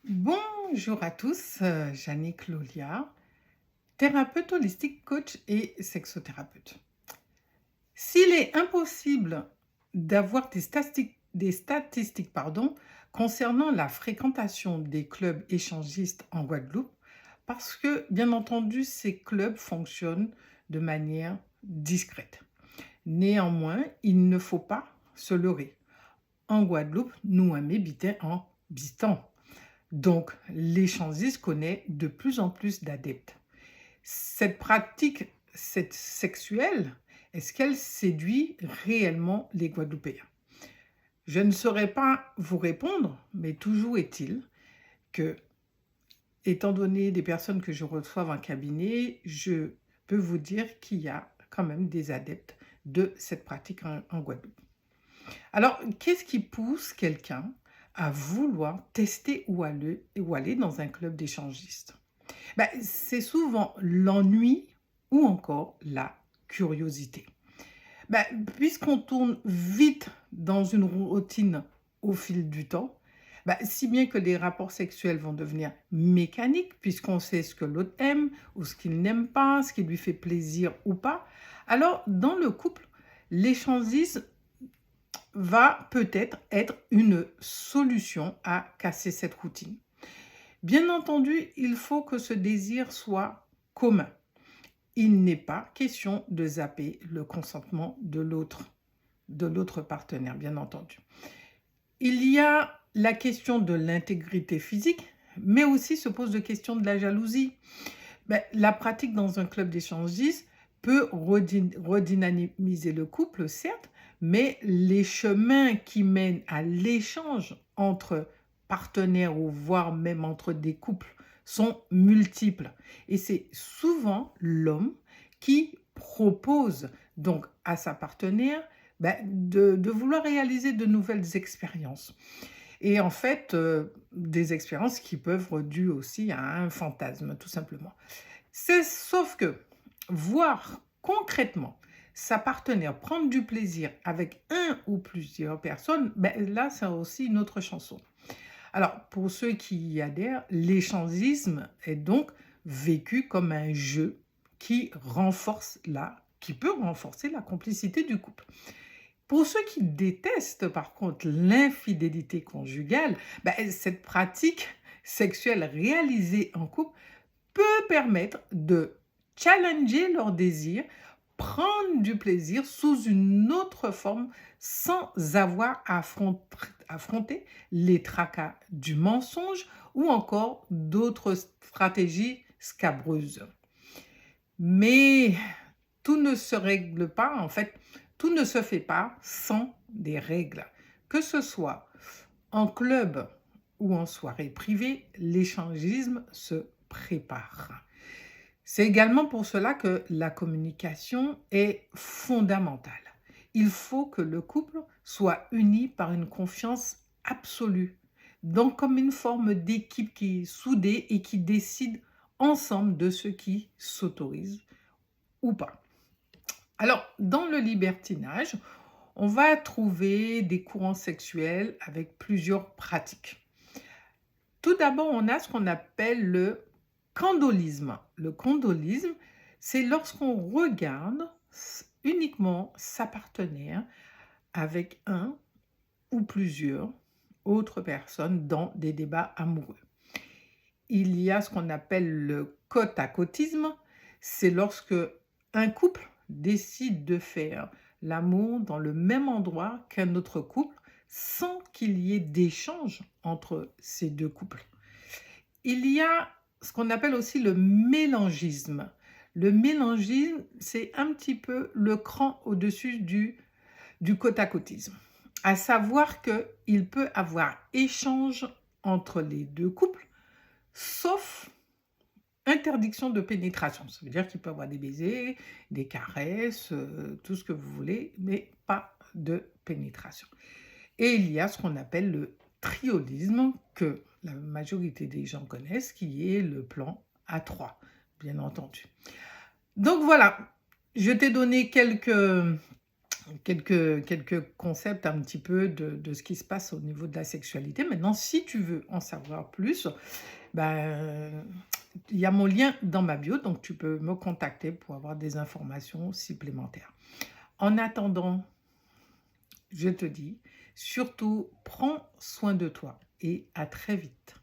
Bonjour à tous, Jannick Lolia, thérapeute holistique, coach et sexothérapeute. S'il est impossible d'avoir des statistiques concernant la fréquentation des clubs échangistes en Guadeloupe, parce que, bien entendu, ces clubs fonctionnent de manière discrète. Néanmoins, il ne faut pas se leurrer. En Guadeloupe, nous habitons en Bistan. Donc, l'échangiste connaît de plus en plus d'adeptes. Cette pratique sexuelle, est-ce qu'elle séduit réellement les Guadeloupéens? Je ne saurais pas vous répondre, mais toujours est-il que, étant donné des personnes que je reçois en cabinet, je peux vous dire qu'il y a quand même des adeptes de cette pratique en Guadeloupe. Alors, qu'est-ce qui pousse quelqu'un à vouloir tester ou aller dans un club d'échangistes? C'est souvent l'ennui ou encore la curiosité. Puisqu'on tourne vite dans une routine au fil du temps, si bien que les rapports sexuels vont devenir mécaniques, puisqu'on sait ce que l'autre aime ou ce qu'il n'aime pas, ce qui lui fait plaisir ou pas, alors dans le couple, l'échangisme va peut-être être une solution à casser cette routine. Bien entendu, il faut que ce désir soit commun. Il n'est pas question de zapper le consentement de l'autre partenaire, bien entendu. Il y a la question de l'intégrité physique, mais aussi se pose la question de la jalousie. La pratique dans un club d'échangistes peut redynamiser le couple, certes, mais les chemins qui mènent à l'échange entre partenaires ou voire même entre des couples sont multiples. Et c'est souvent l'homme qui propose donc à sa partenaire de vouloir réaliser de nouvelles expériences. Et en fait, des expériences qui peuvent être dues aussi à un fantasme, tout simplement. Sauf que voir concrètement sa partenaire prendre du plaisir avec un ou plusieurs personnes, là, c'est aussi une autre chanson. Alors, pour ceux qui y adhèrent, l'échangisme est donc vécu comme un jeu qui peut renforcer la complicité du couple. Pour ceux qui détestent par contre l'infidélité conjugale, cette pratique sexuelle réalisée en couple peut permettre de challenger leur désir, prendre du plaisir sous une autre forme sans avoir à affronter les tracas du mensonge ou encore d'autres stratégies scabreuses. Mais tout ne se règle pas, en fait, tout ne se fait pas sans des règles. Que ce soit en club ou en soirée privée, l'échangisme se prépare. C'est également pour cela que la communication est fondamentale. Il faut que le couple soit uni par une confiance absolue, donc comme une forme d'équipe qui est soudée et qui décide ensemble de ce qui s'autorise ou pas. Alors, dans le libertinage, on va trouver des courants sexuels avec plusieurs pratiques. Tout d'abord, on a ce qu'on appelle le candolisme. Le candolisme, c'est lorsqu'on regarde uniquement sa partenaire avec un ou plusieurs autres personnes dans des débats amoureux. Il y a ce qu'on appelle le côte-à-côtisme. C'est lorsque un couple décide de faire l'amour dans le même endroit qu'un autre couple sans qu'il y ait d'échange entre ces deux couples. Il y a ce qu'on appelle aussi le mélangisme. Le mélangisme, c'est un petit peu le cran au-dessus du côte-à-côtisme. À savoir qu'il peut avoir échange entre les deux couples, sauf interdiction de pénétration. Ça veut dire qu'il peut y avoir des baisers, des caresses, tout ce que vous voulez, mais pas de pénétration. Et il y a ce qu'on appelle le triolisme, que la majorité des gens connaissent, qui est le plan à 3, bien entendu. Donc voilà, je t'ai donné quelques quelques concepts un petit peu de ce qui se passe au niveau de la sexualité. Maintenant, si tu veux en savoir plus, ben, il y a mon lien dans ma bio, donc tu peux me contacter pour avoir des informations supplémentaires. En attendant, je te dis, surtout, prends soin de toi et à très vite.